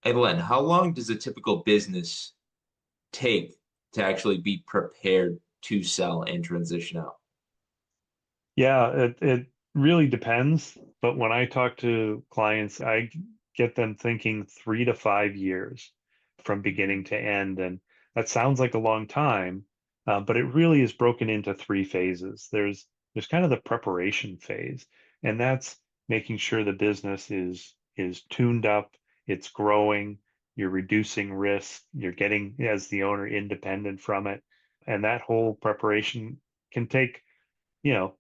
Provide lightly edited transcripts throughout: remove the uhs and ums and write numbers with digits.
Hey, Len, how long does a typical business take to actually be prepared to sell and transition out? Yeah, it really depends. But when I talk to clients, I get them thinking 3 to 5 years from beginning to end. And that sounds like a long time, but it really is broken into three phases. There's kind of the preparation phase, and that's making sure the business is tuned up, it's growing, you're reducing risk, you're getting, as the owner, independent from it. And that whole preparation can take, you know,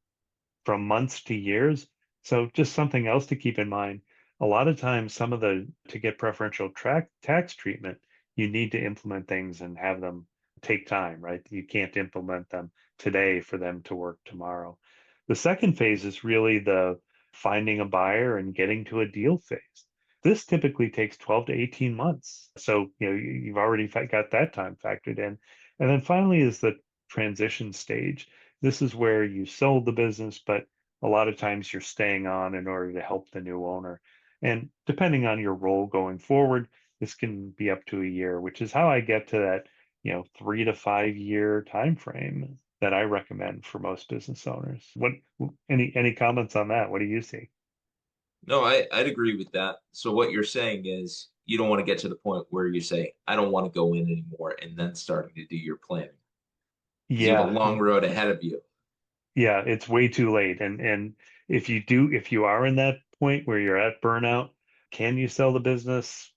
from months to years. So just something else to keep in mind. A lot of times, to get preferential tax treatment, you need to implement things and have them take time, right? You can't implement them today for them to work tomorrow. The second phase is really the finding a buyer and getting to a deal phase. This typically takes 12 to 18 months. So, you've already got that time factored in. And then finally is the transition stage. This is where you sold the business, but a lot of times you're staying on in order to help the new owner. And depending on your role going forward, this can be up to a year, which is how I get to that, 3 to 5 year time frame that I recommend for most business owners. Any comments on that? What do you see? No, I'd agree with that. So what you're saying is you don't want to get to the point where you say, I don't want to go in anymore, and then starting to do your planning because you have a Yeah, long road ahead of you. yeah, it's way too late. And if you are in that point where you're at burnout, can you sell the business?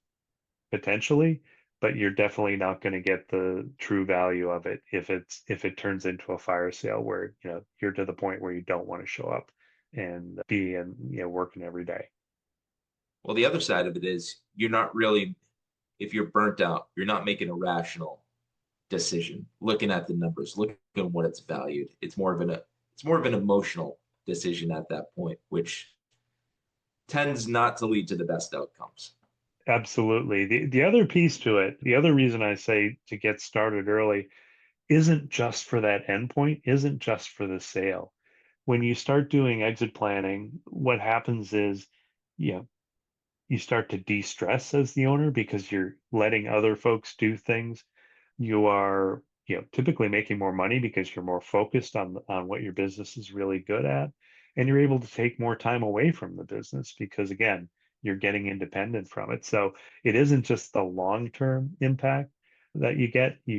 Potentially, but you're definitely not going to get the true value of it if it turns into a fire sale where, you're to the point where you don't want to show up and be in, working every day. Well, the other side of it is you're not really, if you're burnt out, you're not making a rational decision, looking at the numbers, looking at what it's valued. It's more of an emotional decision at that point, which tends not to lead to the best outcomes. Absolutely. The other piece to it, the other reason I say to get started early isn't just for that endpoint, isn't just for the sale. When you start doing exit planning, what happens is, you know, you start to de-stress as the owner because you're letting other folks do things. You are, typically making more money because you're more focused on what your business is really good at, and you're able to take more time away from the business because, again, you're getting independent from it. So it isn't just the long-term impact that you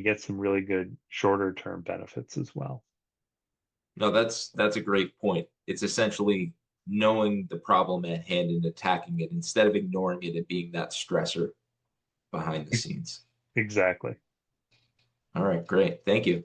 get some really good shorter term benefits as well. No, that's a great point. It's essentially knowing the problem at hand and attacking it instead of ignoring it and being that stressor behind the scenes. Exactly. All right, great. Thank you.